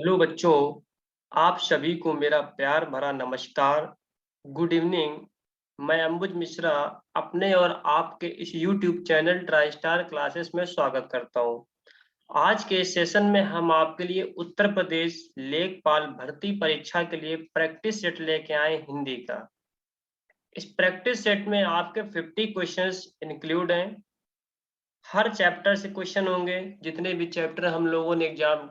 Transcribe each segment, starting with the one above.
Hello बच्चों, आप सभी को मेरा प्यार भरा नमस्कार। Good evening. मैं अंबुज मिश्रा अपने और आपके इस YouTube channel try star classes में स्वागत करता हूं। आज के इस सेशन में हम आपके लिए उत्तर प्रदेश लेखपाल भर्ती परीक्षा के लिए प्रैक्टिस सेट लेके आए हिंदी का। इस प्रैक्टिस सेट में आपके 50 क्वेश्चंस इंक्लूड हैं। हर चैप्टर से क्वेश्चन होंगे। जितने भी चैप्टर हम लोगों ने एग्जाम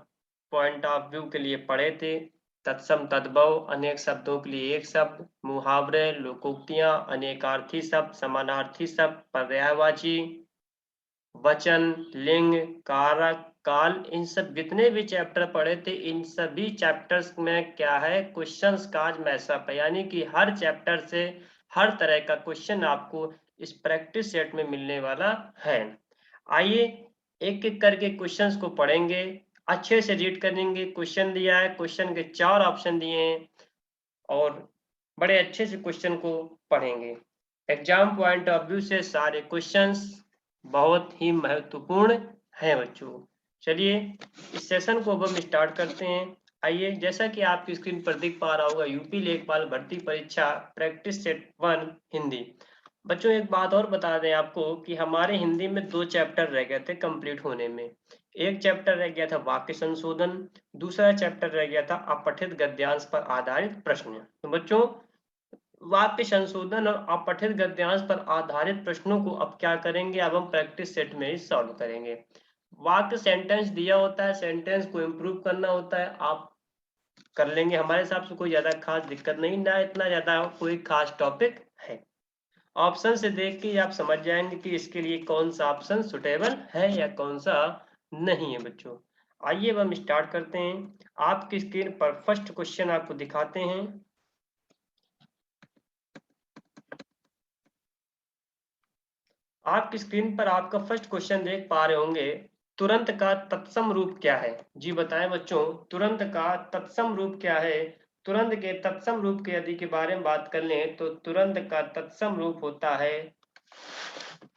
पॉइंट ऑफ व्यू के लिए पढ़े थे, तत्सम तद्भव, अनेक शब्दों के लिए एक शब्द, मुहावरे, लोकोक्तियां, अनेकार्थी शब्द, समानार्थी शब्द, पर्यायवाची, वचन, लिंग, कारक, काल, इन सब जितने भी चैप्टर पढ़े थे, इन सभी चैप्टर्स में क्या है, क्वेश्चंस का आज मैसअप है, यानी कि हर चैप्टर से हर तरह का क्वेश्चन आपको इस प्रैक्टिस सेट में मिलने वाला है। आइए एक एक करके क्वेश्चंस को पढ़ेंगे, अच्छे से रीड करेंगे। क्वेश्चन दिया है, क्वेश्चन के 4 ऑप्शन दिए हैं और बड़े अच्छे से क्वेश्चन को पढ़ेंगे। एग्जाम पॉइंट ऑफ व्यू से सारे क्वेश्चंस बहुत ही महत्वपूर्ण हैं बच्चों। चलिए इस सेशन को अब हम स्टार्ट करते हैं। आइए, जैसा कि आपकी स्क्रीन पर दिख पा रहा होगा, यूपी लेखपाल भर्ती परीक्षा प्रैक्टिस सेट 1 हिंदी। बच्चों एक बात और बता दें आपको कि हमारे हिंदी में 2 चैप्टर रह गए थे कंप्लीट होने में। एक चैप्टर रह गया था वाक्य संशोधन, दूसरा चैप्टर रह गया था अपठित गद्यांश पर आधारित प्रश्न। तो बच्चों वाक्य संशोधन और अपठित गद्यांश पर आधारित प्रश्नों को अब क्या करेंगे, अब हम प्रैक्टिस सेट में ही सॉल्व करेंगे। वाक्य सेंटेंस दिया होता है, सेंटेंस को इम्प्रूव करना होता है, आप कर लेंगे। हमारे हिसाब से कोई ज्यादा खास दिक्कत नहीं, ना इतना ज्यादा कोई खास टॉपिक है। ऑप्शन से देख के आप समझ जाएंगे कि इसके लिए कौन सा ऑप्शन सुटेबल है या कौन सा नहीं है बच्चों। आइए अब हम स्टार्ट करते हैं। आपकी स्क्रीन पर फर्स्ट क्वेश्चन आपको दिखाते हैं। आपकी स्क्रीन पर आपका फर्स्ट क्वेश्चन देख पा रहे होंगे, तुरंत का तत्सम रूप क्या है? जी बताएं बच्चों, तुरंत का तत्सम रूप क्या है? तुरंत के तत्सम रूप के यदि के बारे में बात कर लें तो तुरंत का तत्सम रूप होता है,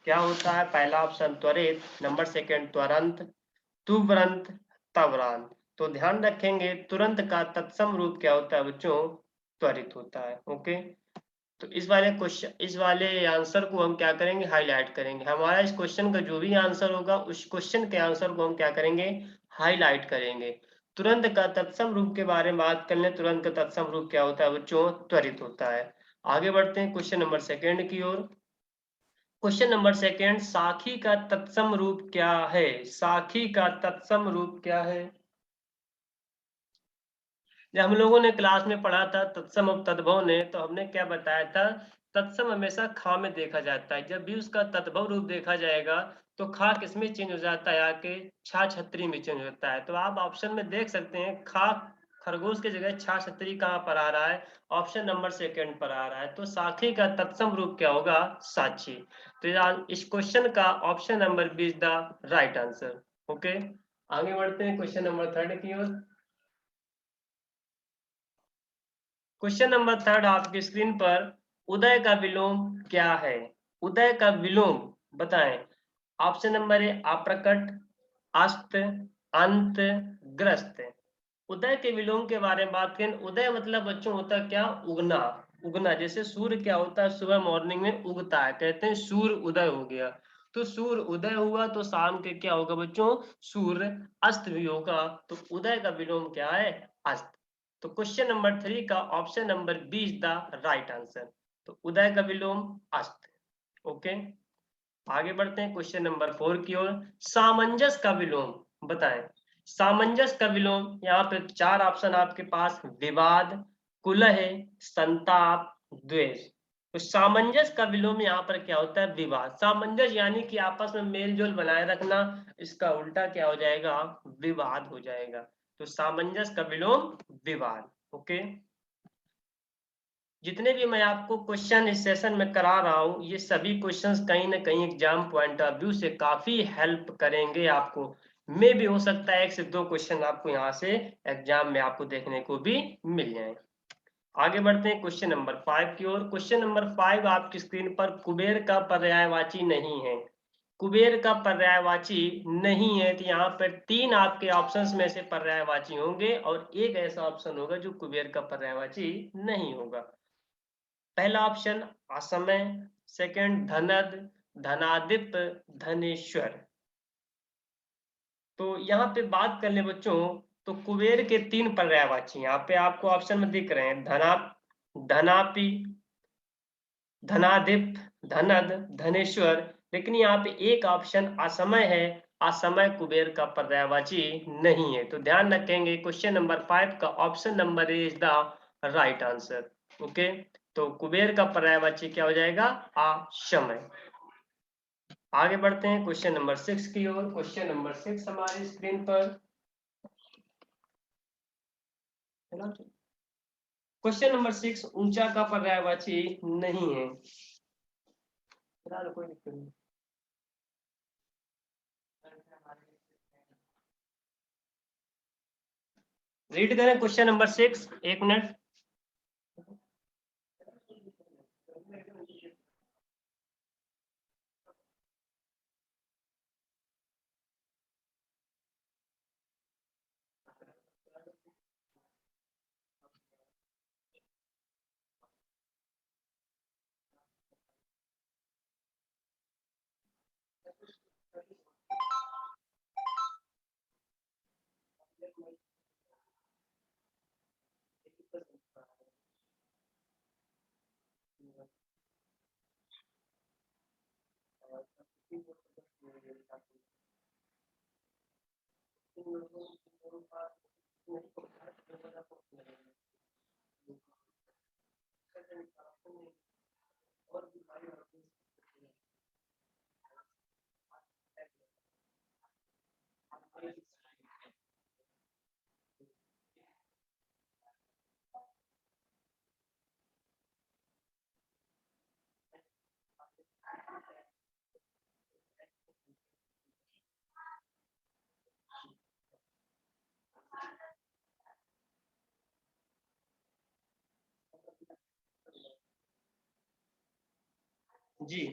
क्या होता है? पहला ऑप्शन त्वरित, नंबर सेकंड त्वरंत, तुरंत, तवरान। तो ध्यान रखेंगे तुरंत का तत्सम रूप क्या होता है बच्चों? त्वरित होता है। ओके, तो इस वाले क्वेश्चन, इस वाले आंसर को हम क्या करेंगे, हाईलाइट करेंगे। हमारा इस क्वेश्चन का जो भी आंसर होगा उस क्वेश्चन के आंसर को हम क्या करेंगे, हाईलाइट करेंगे। तुरंत का तत्सम रूप के बारे में बात कर लें, तुरंत का तत्सम रूप क्या होता है बच्चों? त्वरित होता है। आगे बढ़ते हैं क्वेश्चन नंबर सेकेंड की ओर। क्वेश्चन नंबर सेकेंड, साखी का तत्सम रूप क्या है? साखी का तत्सम रूप क्या है? जब हम लोगों ने क्लास में पढ़ा था तत्सम और तद्भव ने, तो हमने क्या बताया था, तत्सम हमेशा खा में देखा जाता है। जब भी उसका तद्भव रूप देखा जाएगा तो खा किसमें चेंज हो जाता है, आके छा छतरी में चेंज होता है। तो आप ऑप्शन में देख सकते हैं, खा खरगोश की जगह छा छतरी कहाँ पर आ रहा है? ऑप्शन नंबर सेकंड पर आ रहा है। तो साखी का तत्सम रूप क्या होगा? साची। तो इस क्वेश्चन का option number B is the right answer. Okay, आगे बढ़ते हैं क्वेश्चन नंबर थर्ड की ओर। क्वेश्चन नंबर थर्ड आपकी स्क्रीन पर, उदय का विलोम क्या है? उदय का विलोम बताएं। ऑप्शन नंबर ए अप्रकट, अस्त, अंत, ग्रस्त। उदय के विलोम के बारे में बात करें, उदय मतलब बच्चों होता है क्या? उगना। उगना, जैसे सूर्य क्या होता है, सुबह मॉर्निंग में उगता है, कहते हैं सूर्य उदय हो गया। तो सूर्य उदय हुआ तो शाम के क्या होगा बच्चों? सूर्य अस्त भी होगा। तो उदय का विलोम क्या है? अस्त। तो क्वेश्चन नंबर 3 का option number B is the right answer. तो उदय का विलोम अस्त। ओके, आगे बढ़ते हैं क्वेश्चन नंबर 4 की ओर। सामंजस्य का विलोम बताएं। सामंजस्य का विलोम, यहाँ पे 4 ऑप्शन आपके पास, विवाद, कुलह, संताप, द्वेष। तो सामंजस्य का विलोम यहाँ पर क्या होता है? विवाद। सामंजस्य यानी कि आपस में मेल जोल बनाए रखना, इसका उल्टा क्या हो जाएगा? विवाद हो जाएगा। तो सामंजस्य का विलोम विवाद। ओके, जितने भी मैं आपको क्वेश्चन इस सेशन में करा रहा हूं, ये सभी क्वेश्चंस कहीं ना कहीं एग्जाम पॉइंट ऑफ व्यू से काफी हेल्प करेंगे आपको। मे भी हो सकता है 1 से 2 क्वेश्चन आपको यहाँ से एग्जाम में आपको देखने को भी मिल जाए। आगे बढ़ते हैं क्वेश्चन नंबर 5 की ओर। क्वेश्चन नंबर 5 आपकी स्क्रीन पर, कुबेर का पर्यायवाची नहीं है। कुबेर का पर्यायवाची नहीं है, तो यहाँ पर 3 आपके ऑप्शंस में से पर्यायवाची होंगे और एक ऐसा ऑप्शन होगा जो कुबेर का पर्यायवाची नहीं होगा। पहला ऑप्शन असमय, सेकंड धनद, धनादिप, धनेश्वर। तो यहाँ पे बात कर ले बच्चों, तो कुबेर के 3 पर्यायवाची यहाँ पे आपको ऑप्शन में दिख रहे हैं, धनापि, धनाधिप, धनद, धनेश्वर। लेकिन यहाँ पे एक ऑप्शन असमय है, असमय कुबेर का पर्यायवाची नहीं है। तो ध्यान रखेंगे क्वेश्चन नंबर 5 का option number A is the right answer. Okay, तो कुबेर का पर्यायवाची क्या हो जाएगा? असमय। आगे बढ़ते हैं क्वेश्चन नंबर 6 की ओर। क्वेश्चन नंबर 6 हमारी स्क्रीन पर, क्वेश्चन नंबर 6 ऊंचा का पर्यायवाची नहीं है। कोई दिक्कत नहीं। रीड करें क्वेश्चन नंबर 6, एक मिनट। जी,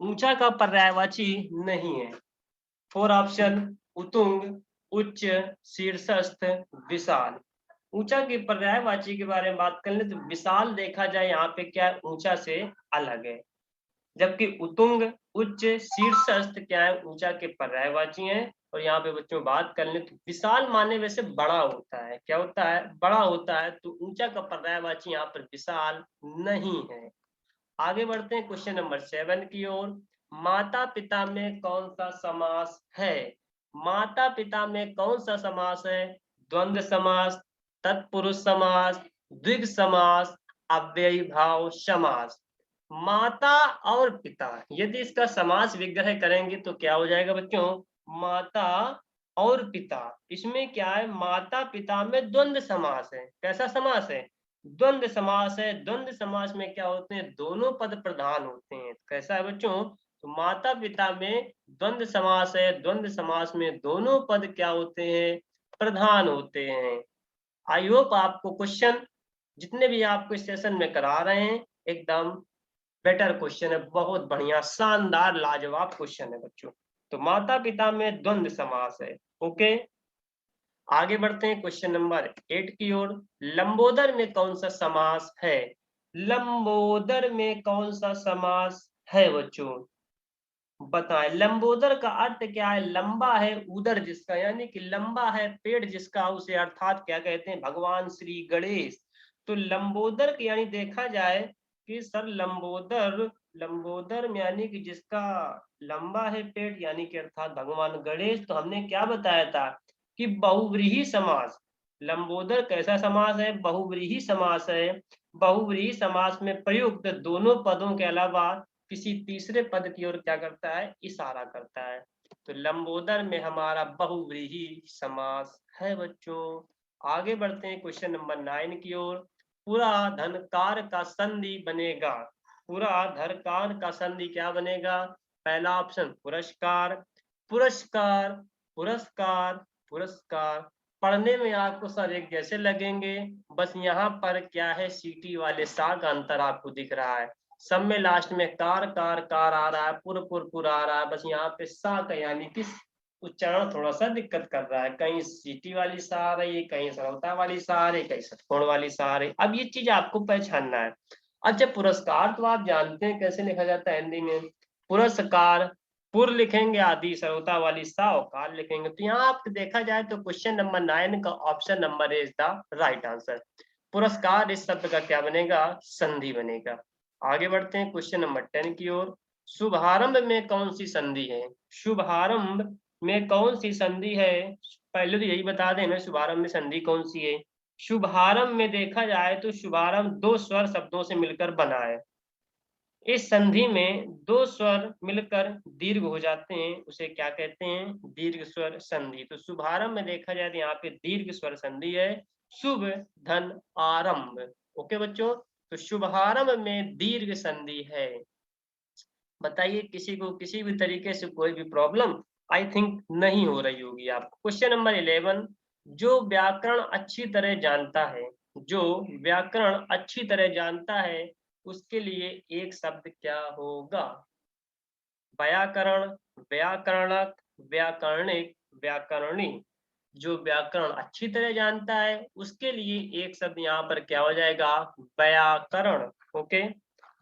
ऊंचा का पर्यायवाची नहीं है। 4 ऑप्शन उत्तुंग, उच्च, शीर्षस्थ, विशाल। ऊंचा की पर्यायवाची के बारे में बात कर ले तो विशाल देखा जाए यहाँ पे क्या है, ऊंचा से अलग है। जबकि उत्तुंग, उच्च, शीर्षस्थ क्या है, ऊंचा के पर्यायवाची हैं। और यहाँ पे बच्चों बात कर ले तो विशाल माने वैसे बड़ा होता है, क्या होता है? बड़ा होता है। तो ऊंचा का पर्यायवाची यहाँ पर विशाल नहीं है। आगे बढ़ते हैं क्वेश्चन नंबर 7 की ओर। माता पिता में कौन सा समास है? माता पिता में कौन सा समास है? द्वंद्व समास, तत्पुरुष समास, द्विग समास, अव्ययी भाव समास। माता और पिता, यदि इसका समास विग्रह करेंगे तो क्या हो जाएगा बच्चों? माता और पिता। इसमें क्या है? माता पिता में द्वंद्व समास है। कैसा समास है? द्वंद्व समास है। द्वंद्व समास में क्या होते हैं? दोनों पद प्रधान होते हैं। कैसा है बच्चों? तो माता पिता में द्वंद्व समास है। द्वंद्व समास में दोनों पद क्या होते हैं? प्रधान होते हैं। आई होप आपको क्वेश्चन जितने भी आपको इस सेशन में करा रहे हैं एकदम बेटर क्वेश्चन है, बहुत बढ़िया, शानदार, लाजवाब क्वेश्चन है बच्चों। तो माता पिता में द्वंद्व समास है। ओके, आगे बढ़ते हैं क्वेश्चन नंबर 8 की ओर। लंबोदर में कौन सा समास है? लंबोदर में कौन सा समास है बच्चों? बताएं। लंबोदर का अर्थ क्या है? लंबा है उदर जिसका, यानी कि लंबा है पेट जिसका, उसे अर्थात क्या कहते हैं? भगवान श्री गणेश। तो लंबोदर यानी देखा जाए कि सर लंबोदर, लंबोदर में यानी कि जिसका लंबा है पेट, यानी कि अर्थात भगवान गणेश। तो हमने क्या बताया था कि बहुव्रीहि समास। लंबोदर कैसा समास है? बहुव्रीहि समास है। बहुव्रीहि समास में प्रयुक्त दोनों पदों के अलावा किसी तीसरे पद की ओर क्या करता है? इशारा करता है। तो लंबोदर में हमारा बहुव्रीहि समास है बच्चों। आगे बढ़ते हैं क्वेश्चन नंबर 9 की ओर। पूरा धनकार का संधि बनेगा। पूरा धरकार का संधि क्या बनेगा? पहला ऑप्शन पुरस्कार, पुरस्कार, पुरस्कार, पुरस्कार। पढ़ने में आपको सर एक जैसे लगेंगे, बस यहाँ पर क्या है? सीटी वाले सा का अंतर आपको दिख रहा है। सब में लास्ट में कार कार कार आ रहा है, पुर आ रहा है, बस यहाँ पे सा का यानी कि उच्चारण थोड़ा सा दिक्कत कर रहा है, कहीं सीटी वाली सा आ रही है, कहीं सरलता वाली सा आ रही है, कहीं षटकोण वाली सा आ रही है। अब ये चीज आपको पहचानना है। अच्छा, पुरस्कार तो आप जानते हैं कैसे लिखा जाता है हिंदी में, पुरस्कार, पुर लिखेंगे आदि सरलता वाली सा और कार लिखेंगे। तो यहाँ आप देखा जाए तो क्वेश्चन नंबर 9 का option number is the right answer. पुरस्कार इस शब्द का क्या बनेगा, संधि बनेगा। आगे बढ़ते हैं क्वेश्चन नंबर 10 की ओर। शुभारंभ में कौन सी संधि है, शुभारंभ में कौन सी संधि है, पहले तो यही बता दें मैं शुभारंभ में संधि कौन सी है। शुभारंभ में देखा जाए तो शुभारंभ दो स्वर शब्दों से मिलकर बना है। इस संधि में दो स्वर मिलकर दीर्घ हो जाते हैं, उसे क्या कहते हैं, दीर्घ स्वर संधि। तो शुभारंभ में देखा जाए तो यहाँ पे दीर्घ स्वर संधि है, शुभ धन आरंभ। ओके बच्चों, तो शुभारंभ में दीर्घ संधि है। बताइए किसी को किसी भी तरीके से कोई भी प्रॉब्लम आई थिंक नहीं हो रही होगी आपको। क्वेश्चन नंबर 11, जो व्याकरण अच्छी तरह जानता है, जो व्याकरण अच्छी तरह जानता है उसके लिए एक शब्द क्या होगा। व्याकरण, व्याकरणक, व्याकरणिक, व्याकरणी। जो व्याकरण अच्छी तरह जानता है उसके लिए एक शब्द यहाँ पर क्या हो जाएगा, व्याकरण। ओके,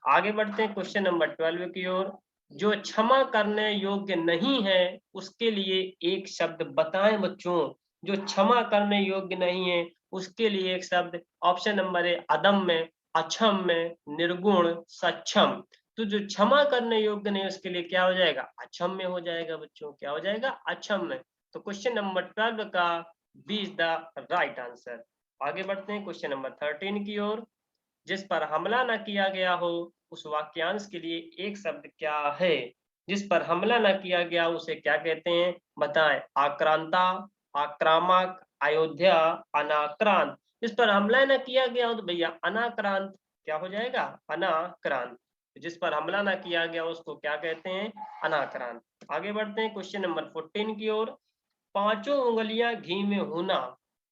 आगे बढ़ते हैं क्वेश्चन नंबर 12 की ओर। जो क्षमा करने योग्य नहीं है उसके लिए एक शब्द बताएं बच्चों। जो क्षमा करने योग्य नहीं है उसके लिए एक शब्द, ऑप्शन नंबर है अदम्य, अक्षम्य, निर्गुण, सक्षम। तो जो क्षमा करने योग्य नहीं उसके लिए क्या हो जाएगा, अक्षम्य हो जाएगा बच्चों, क्या हो जाएगा, अक्षम्य। तो क्वेश्चन नंबर 12 का B is the right answer. आगे बढ़ते हैं क्वेश्चन नंबर 13 की ओर। जिस पर हमला न किया गया हो उस वाक्यांश के लिए एक शब्द क्या है। जिस पर हमला न किया गया उसे क्या कहते हैं, बताएं। आक्रांता, आक्रामक, अयोध्या, अनाक्रांत। जिस पर हमला न किया गया हो तो भैया अनाक्रांत, क्या हो जाएगा, अनाक्रांत। जिस पर हमला न किया गया उसको क्या कहते हैं, अनाक्रांत। आगे बढ़ते हैं क्वेश्चन नंबर 14 की ओर। पांचों उंगलियां घी में होना,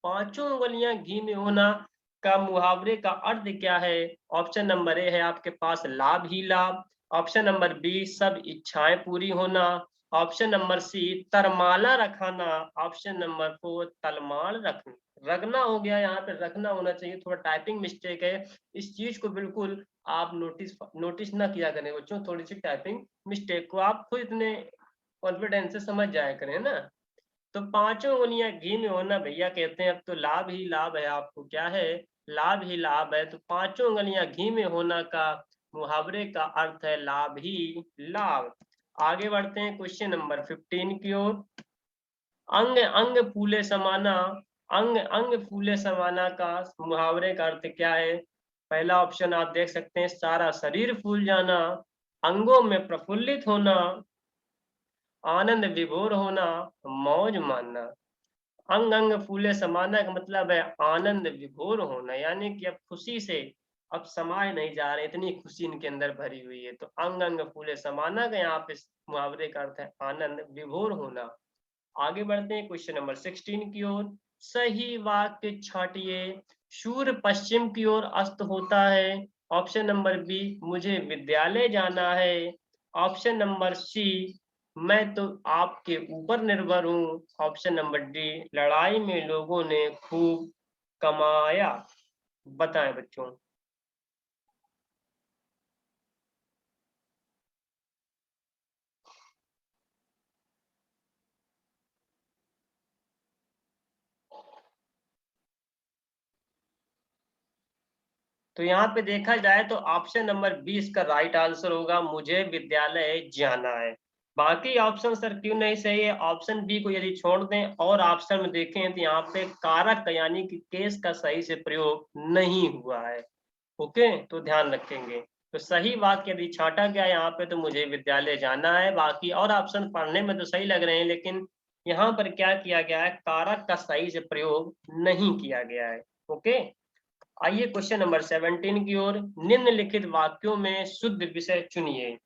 पांचों उंगलियां घी में होना का मुहावरे का अर्थ क्या है। ऑप्शन नंबर ए है आपके पास लाभ ही लाभ, ऑप्शन नंबर बी सब इच्छाएं पूरी होना, ऑप्शन नंबर सी तरमाला रखाना, ऑप्शन नंबर 4 तलमाल रखना। रखना हो गया, यहाँ पे रखना होना चाहिए, थोड़ा टाइपिंग मिस्टेक है। इस चीज को बिल्कुल आप नोटिस ना किया करें बच्चों, थोड़ी सी टाइपिंग मिस्टेक को आप खुद इतने कॉन्फिडेंस से समझ जाया करें ना। तो पांचों उंगलियां घी में होना भैया कहते हैं अब तो लाभ ही लाभ है, आपको क्या है, लाभ ही लाभ है। तो पांचों उंगलियां घी में होना का मुहावरे का अर्थ है लाभ ही लाभ। आगे बढ़ते हैं क्वेश्चन नंबर 15 की ओर। अंग अंग फूले समाना, अंग अंग फूले समाना का मुहावरे का अर्थ क्या है। पहला ऑप्शन आप देख सकते हैं सारा शरीर फूल जाना, अंगों में प्रफुल्लित होना, आनंद विभोर होना, मौज मानना। अंग अंग फूले समाना का मतलब है आनंद विभोर होना, यानी कि अब खुशी से अब समाये नहीं जा रहे, इतनी खुशी इनके अंदर भरी हुई है। तो अंग अंग फूले समाना का यहाँ पे मुहावरे का अर्थ है आनंद विभोर होना। आगे बढ़ते हैं क्वेश्चन नंबर 16 की ओर। सही वाक्य छांटिए। सूर्य पश्चिम की ओर अस्त होता है, ऑप्शन नंबर बी मुझे विद्यालय जाना है, ऑप्शन नंबर सी मैं तो आपके ऊपर निर्भर हूँ, ऑप्शन नंबर डी लड़ाई में लोगों ने खूब कमाया। बताएं बच्चों। तो यहाँ पे देखा जाए तो ऑप्शन नंबर 20 का राइट आंसर होगा, मुझे विद्यालय जाना है। बाकी ऑप्शन सर क्यों नहीं सही है, ऑप्शन बी को यदि छोड़ दें और ऑप्शन में देखें तो यहाँ पे कारक यानी कि केस का सही से प्रयोग नहीं हुआ है। ओके, तो ध्यान रखेंगे। तो सही वाक्य यदि छांटा गया यहाँ पे तो मुझे विद्यालय जाना है। बाकी और ऑप्शन पढ़ने में तो सही लग रहे हैं लेकिन यहाँ पर क्या किया गया है, कारक का सही से प्रयोग नहीं किया गया है। ओके, आइए क्वेश्चन नंबर 17 की ओर। निम्नलिखित वाक्यों में शुद्ध विषय चुनिए,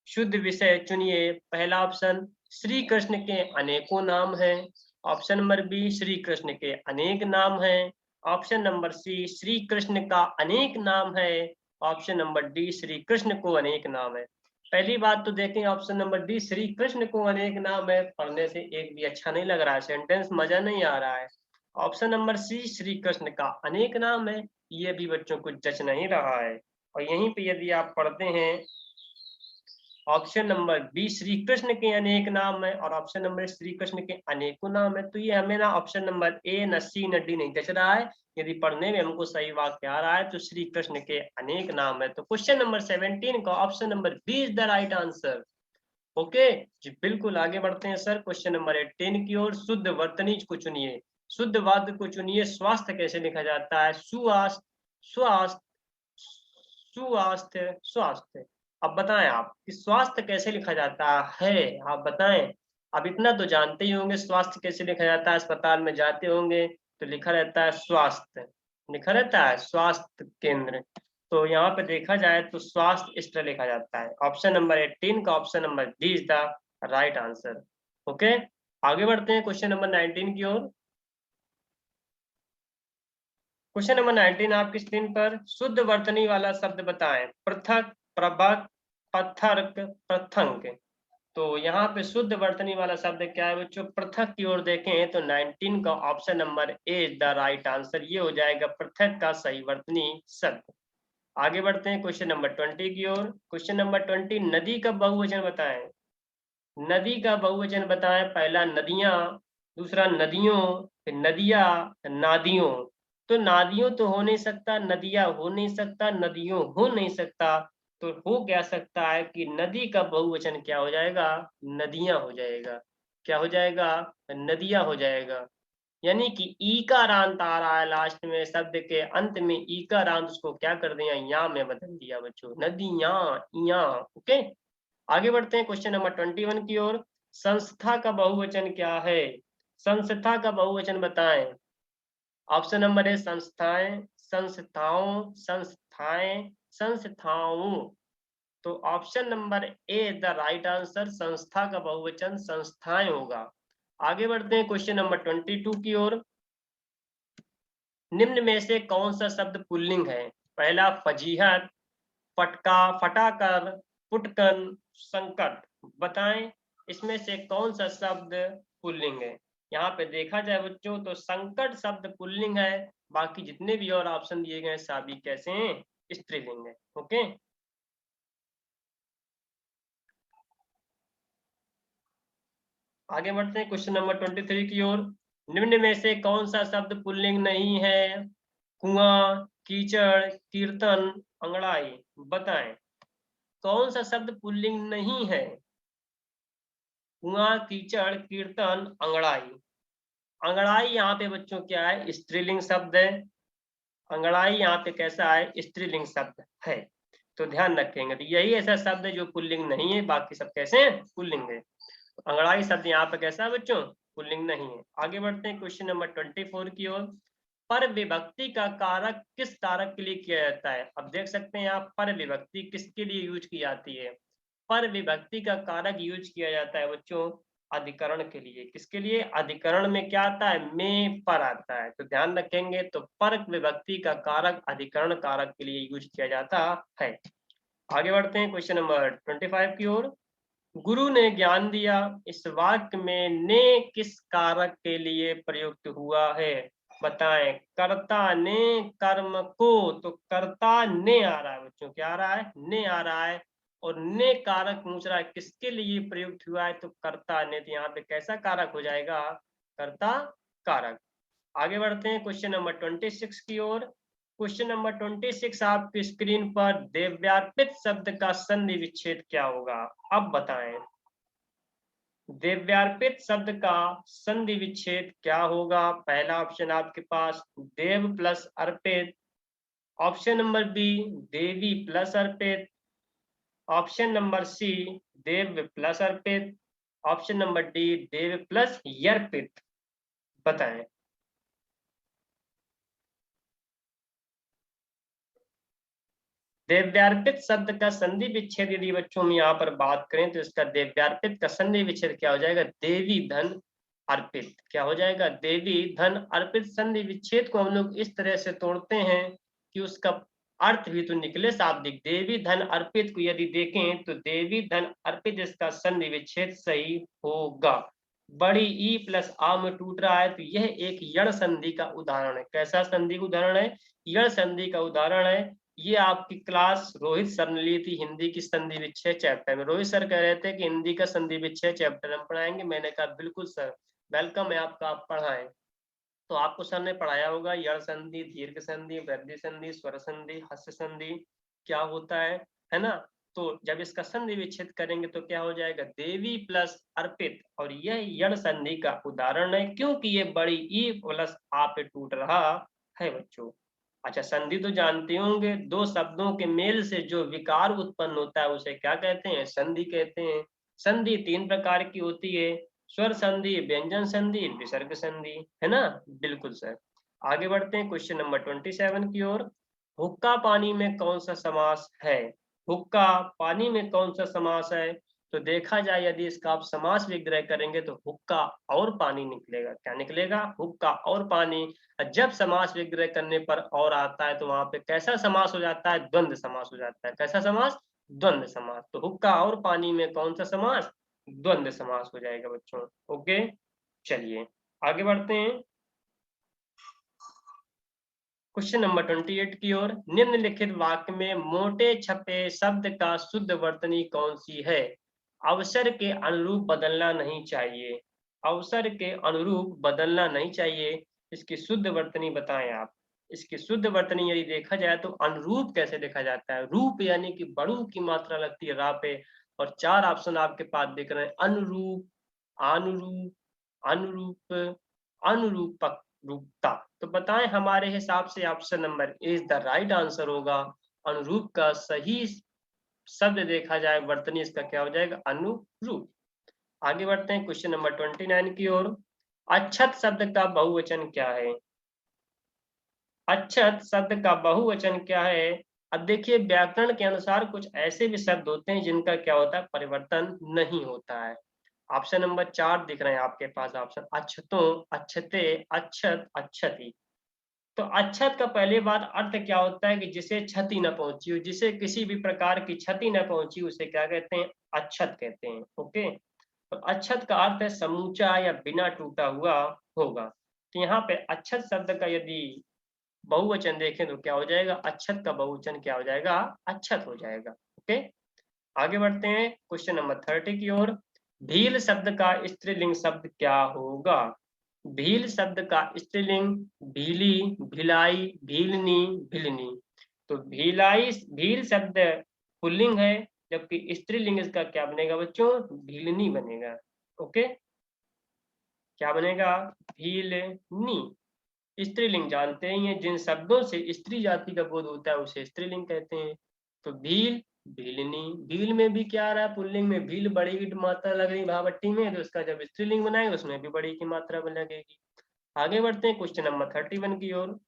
शुद्ध विषय चुनिए। पहला ऑप्शन श्री कृष्ण के अनेकों नाम हैं, option number B Shri Krishna के अनेक नाम हैं, option number C Shri Krishna का अनेक नाम है, option number D Shri Krishna को अनेक नाम है। पहली बात तो देखें option number D Shri Krishna को अनेक नाम है, पढ़ने से एक भी अच्छा नहीं लग रहा है, सेंटेंस मजा नहीं आ रहा है। Option number C Shri Krishna का अनेक नाम है, ये भी बच्चों को जच नहीं रहा है। और यहीं पे यदि आप पढ़ते हैं option number B Shri Krishna के अनेक नाम है और ऑप्शन नंबर श्री कृष्ण के अनेकों नाम है, तो ये हमें ना ऑप्शन नंबर ए न सी न डी नहीं जच रहा है। यदि पढ़ने में हमको सही वाक्य आ रहा है तो श्री कृष्ण के अनेक नाम है, तो क्वेश्चन नंबर 17 का option number B is the right answer. Okay जी, बिल्कुल आगे बढ़ते हैं सर क्वेश्चन नंबर 18 की ओर। शुद्ध वर्तनीज को चुनिए, शुद्ध वाक्य को चुनिए। स्वास्थ्य कैसे लिखा जाता है? सुआस्थ, स्वास्थ्य, सुआस्थ्य, स्वास्थ्य। अब बताएं आप कि स्वास्थ्य कैसे लिखा जाता है, आप बताएं। अब इतना तो जानते ही होंगे स्वास्थ्य कैसे लिखा जाता है, अस्पताल में जाते होंगे तो लिखा रहता है स्वास्थ्य, लिखा रहता है स्वास्थ्य केंद्र। तो यहाँ पे देखा जाए तो स्वास्थ्य इस तरह लिखा जाता है। ऑप्शन नंबर 18 का option number D is the right answer. Okay, आगे बढ़ते हैं क्वेश्चन नंबर 19 की ओर। क्वेश्चन नंबर 19 आपकी स्क्रीन पर। शुद्ध वर्तनी वाला शब्द बताएं। पृथक, प्रभक, पथर्क, प्रथंक। तो यहाँ पे शुद्ध वर्तनी वाला शब्द क्या है बच्चों? पृथक की ओर देखें तो 19 का option number A is the right answer, ये हो जाएगा पृथक का सही वर्तनी शब्द। आगे बढ़ते हैं क्वेश्चन नंबर 20 की ओर। क्वेश्चन नंबर 20, नदी का बहुवचन बताएं। नदी का बहुवचन बताएं। पहला नदियां, दूसरा नदियों, फिर नदिया, नादियों। तो नादियों तो हो नहीं सकता, नदियां हो नहीं सकता, नदियों हो नहीं सकता, तो हो क्या सकता है कि नदी का बहुवचन क्या हो जाएगा? नदियां हो जाएगा। क्या हो जाएगा? नदियां हो जाएगा। यानी कि ई का रांत आ रहा है लास्ट में, शब्द के अंत में ई का रांत, उसको क्या कर दिया? या में बदल दिया बच्चों, नदियां, इया। ओके, आगे बढ़ते हैं क्वेश्चन नंबर 21 की ओर। संस्था का बहुवचन क्या है? संस्था का बहुवचन बताएं। ऑप्शन नंबर ए संस्थाएं, संस्थाओं, संस्थाएं, संस्थाओं। तो option number A the right answer, संस्था का बहुवचन संस्थाएं होगा। आगे बढ़ते हैं क्वेश्चन नंबर 22 की ओर। निम्न में से कौन सा शब्द पुल्लिंग है? पहला फजीहत, फटका, फटाकर, फुटकन, संकट। बताएं इसमें से कौन सा शब्द पुल्लिंग है? यहाँ पे देखा जाए बच्चों तो संकट शब्द पुल्लिंग है, बाकी जितने भी और ऑप्शन दिए गए सभी कैसे हैं? स्त्रीलिंग है। ओके, आगे बढ़ते हैं क्वेश्चन नंबर 23 की ओर। निम्न में से कौन सा शब्द पुल्लिंग नहीं है? कुआं, कीचड़, कीर्तन, अंगड़ाई। बताएं कौन सा शब्द पुल्लिंग नहीं है? कुआं, कीचड़, कीर्तन, अंगड़ाई। अंगड़ाई यहाँ पे बच्चों क्या है? स्त्रीलिंग शब्द है। अंगड़ाई यहाँ पे कैसा है? स्त्रीलिंग शब्द है। तो ध्यान रखेंगे, तो यही ऐसा शब्द है जो पुल्लिंग नहीं है, बाकी सब कैसे हैं? पुल्लिंग है। अंगड़ाई शब्द यहाँ पे कैसा है बच्चों? पुल्लिंग नहीं है। आगे बढ़ते हैं क्वेश्चन नंबर 24 की ओर। पर विभक्ति का कारक किस कारक के लिए किया जाता है? अब देख सकते हैं आप, पर विभक्ति किसके लिए यूज की जाती है? पर विभक्ति का कारक यूज किया जाता है बच्चों अधिकरण के लिए। किसके लिए? अधिकरण में क्या आता है? में पर आता है। तो ध्यान रखेंगे, तो पर विभक्ति का कारक अधिकरण कारक के लिए यूज किया जाता है। आगे बढ़ते हैं क्वेश्चन नंबर 25 की ओर। गुरु ने ज्ञान दिया, इस वाक्य में ने किस कारक के लिए प्रयुक्त हुआ है? बताएं। कर्ता ने कर्म को, तो कर्ता ने आ रहा है बच्चों, क्या आ रहा है? ने आ रहा है। और ने कारक पूछ रहा है किसके लिए प्रयुक्त हुआ है? तो कर्ता ने, तो यहाँ पे कैसा कारक हो जाएगा? कर्ता कारक। आगे बढ़ते हैं क्वेश्चन नंबर 26 की ओर। क्वेश्चन नंबर 26 आपकी स्क्रीन पर। देव्यार्पित शब्द का संधि विच्छेद क्या होगा? अब बताएं देव्यार्पित शब्द का संधि विच्छेद क्या होगा? पहला ऑप्शन आपके पास देव प्लस अर्पित, ऑप्शन नंबर बी देवी प्लस अर्पित, ऑप्शन नंबर सी देव प्लस अर्पित, ऑप्शन नंबर डी देव प्लस यर्पित। बताएं। देव्यार्पित शब्द का संधि विच्छेद यदि बच्चों में यहाँ पर बात करें तो इसका देव्यार्पित का संधि विच्छेद क्या हो जाएगा? देवी धन अर्पित। क्या हो जाएगा? देवी धन अर्पित। संधि विच्छेद को हम लोग इस तरह से तोड़ते हैं कि उसका अर्थ भी तो निकले शाब्दिक। देवी धन अर्पित को यदि देखें तो देवी धन अर्पित इसका संधि विच्छेद सही होगा। बड़ी ई प्लस आ में टूट रहा है तो यह एक यण संधि का उदाहरण है। कैसा संधि का उदाहरण है? यण संधि का उदाहरण है। ये आपकी क्लास रोहित सर ने ली थी हिंदी की संधि विच्छेद चैप्टर में। रोहित सर कह रहे थे कि हिंदी का संधि विच्छेद चैप्टर हम पढ़ाएंगे। मैंने कहा बिल्कुल सर, वेलकम है आपका, आप पढ़ाएं। तो आपको सर ने पढ़ाया होगा यण संधि, दीर्घ संधि, वृद्धि संधि, स्वर संधि, हस्य संधि क्या होता है ना? तो जब इसका संधि विच्छेद करेंगे तो क्या हो जाएगा? देवी प्लस अर्पित, और यह यण संधि का उदाहरण है क्योंकि ये बड़ी ई प्लस आ पे टूट रहा है बच्चों। अच्छा, संधि तो जानते होंगे, दो शब्दों के मेल से जो विकार उत्पन्न होता है उसे क्या कहते हैं? संधि कहते हैं। संधि तीन प्रकार की होती है, स्वर संधि, व्यंजन संधि, विसर्ग संधि, है ना? बिल्कुल सर। आगे बढ़ते हैं क्वेश्चन नंबर 27 की ओर। हुक्का पानी में कौन सा समास है? हुक्का पानी में कौन सा समास है? तो देखा जाए यदि इसका आप समास विग्रह करेंगे तो हुक्का और पानी निकलेगा। क्या निकलेगा? हुक्का और पानी। जब समास विग्रह करने पर और आता है तो वहां पे कैसा समास हो जाता है? द्वंद्व समास हो जाता है। कैसा समास? द्वंद्व समास। तो हुक्का और पानी में कौन सा समास? द्वंद्व समास हो जाएगा बच्चों। ओके, चलिए आगे बढ़ते हैं क्वेश्चन नंबर 28 की ओर। निम्नलिखित वाक्य में मोटे छपे शब्द का शुद्ध वर्तनी कौन सी है? अवसर के अनुरूप बदलना नहीं चाहिए। अवसर के अनुरूप बदलना नहीं चाहिए। इसकी शुद्ध वर्तनी बताएं आप। इसकी शुद्ध वर्तनी यदि देखा जाए तो अनुरूप कैसे देखा जाता है? रूप यानी कि बड़ू की मात्रा लगती है रा पे, और चार ऑप्शन आपके पास दिख रहे हैं। अनुरूप, अनुरूप, अनुरूप, अनुरूपक, रूपता। तो बताएं हमारे हिसाब से option number A is the right answer होगा। अनुरूप का सही शब्द देखा जाए वर्तनी इसका क्या हो जाएगा? अनुरूप। आगे बढ़ते हैं क्वेश्चन नंबर 29 की ओर। अच्छत शब्द का बहुवचन क्या है? अच्छत शब्द का बहुवचन क्या है? अब देखिए व्याकरण के अनुसार कुछ ऐसे भी शब्द होते हैं जिनका क्या होता है? परिवर्तन नहीं होता है। ऑप्शन नंबर 4 दिख रहे हैं आपके पास ऑप्शन। अच्छतों, अच्छते, अच्छत, अच्छति। तो अच्छत का पहले बात अर्थ क्या होता है कि जिसे क्षति न पहुंची हो, जिसे किसी भी प्रकार की क्षति न पहुंची, उसे क्या कहते हैं? अच्छत कहते हैं। ओके, तो अच्छत का अर्थ है समूचा या बिना टूटा हुआ होगा। तो यहाँ पे अच्छत शब्द का यदि बहुवचन देखें तो क्या हो जाएगा? अच्छत का बहुवचन क्या हो जाएगा? अच्छत हो जाएगा। ओके, आगे बढ़ते हैं क्वेश्चन नंबर 30 की ओर। भील शब्द का स्त्रीलिंग शब्द क्या होगा? भील शब्द का स्त्रीलिंग भीली, भिलाई, भीलनी, भिलनी। तो भीलाई, भील शब्द पुल्लिंग है, जबकि स्त्रीलिंग इसका क्या बनेगा बच्चों? भीलनी बनेगा। ओके, क्या बनेगा? भीलनी। स्त्रीलिंग जानते ही हैं, जिन शब्दों से स्त्री जाति का बोध होता है उसे स्त्रीलिंग कहते हैं। तो भील, भीलनी। भील में भी क्या आ रहा है? पुल्लिंग में भील बड़ी की मात्रा लग रही भावट्टी में, तो इसका जब स्त्रीलिंग बनाएंगे उसमें भी बड़ी की मात्रा लगेगी। आगे बढ़ते हैं क्वेश्चन नंबर 31 की ओर।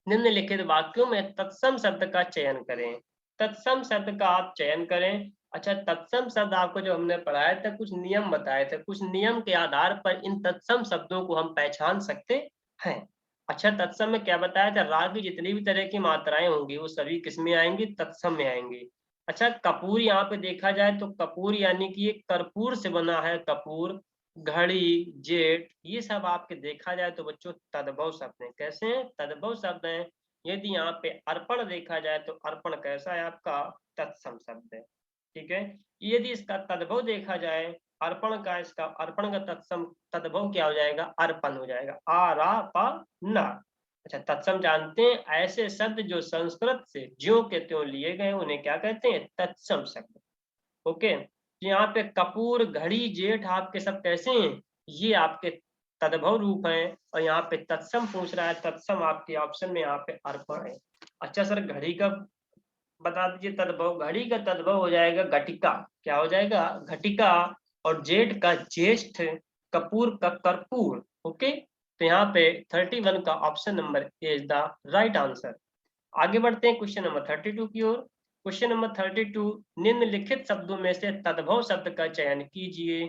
निम्नलिखित वाक्यों में तत्सम शब्द का चयन करें। तत्सम शब्द का आप चयन करें। अच्छा, तत्सम शब्द आपको जो हमने पढ़ाया था, कुछ नियम बताए थे, कुछ नियम के आधार पर इन तत्सम शब्दों को हम पहचान सकते हैं। अच्छा, तत्सम में क्या बताया था? राग की जितनी भी तरह की मात्राएं होंगी वो सभी किसमें आएंगी? तत्सम में आएंगी। अच्छा, कपूर यहाँ पे देखा जाए तो कपूर यानी कि ये कर्पूर से बना है। कपूर, घड़ी, जेठ, ये सब आपके देखा जाए तो बच्चों तद्भव शब्द हैं। कैसे हैं? तद्भव शब्द हैं। यदि यहाँ पे अर्पण देखा जाए तो अर्पण कैसा है आपका? तत्सम शब्द है। ठीक है, यदि इसका तद्भव देखा जाए, अर्पण का, इसका अर्पण का तत्सम तद्भव क्या हो जाएगा? अर्पण हो जाएगा। आ रा पा ना। अच्छा, तत्सम जानते हैं, ऐसे शब्द जो संस्कृत से ज्यों के त्यों लिए गए उन्हें क्या कहते हैं? तत्सम शब्द। ओके, तो यहाँ पे कपूर, घड़ी, जेठ आपके सब कैसे हैं? ये आपके तद्भव रूप हैं। और यहाँ पे तत्सम पूछ रहा है, तत्सम आपके ऑप्शन में यहाँ पे अर्पण है। अच्छा सर, घड़ी का बता दीजिए तद्भव। घड़ी का तद्भव हो जाएगा घटिका। क्या हो जाएगा? घटिका। और जेठ का ज्येष्ठ, कपूर का कर्पूर। ओके, तो यहाँ पे 31 का option number A is the right answer. आगे बढ़ते हैं क्वेश्चन नंबर 32 की ओर। क्वेश्चन नंबर 32, निम्नलिखित शब्दों में से तद्भव शब्द का चयन कीजिए।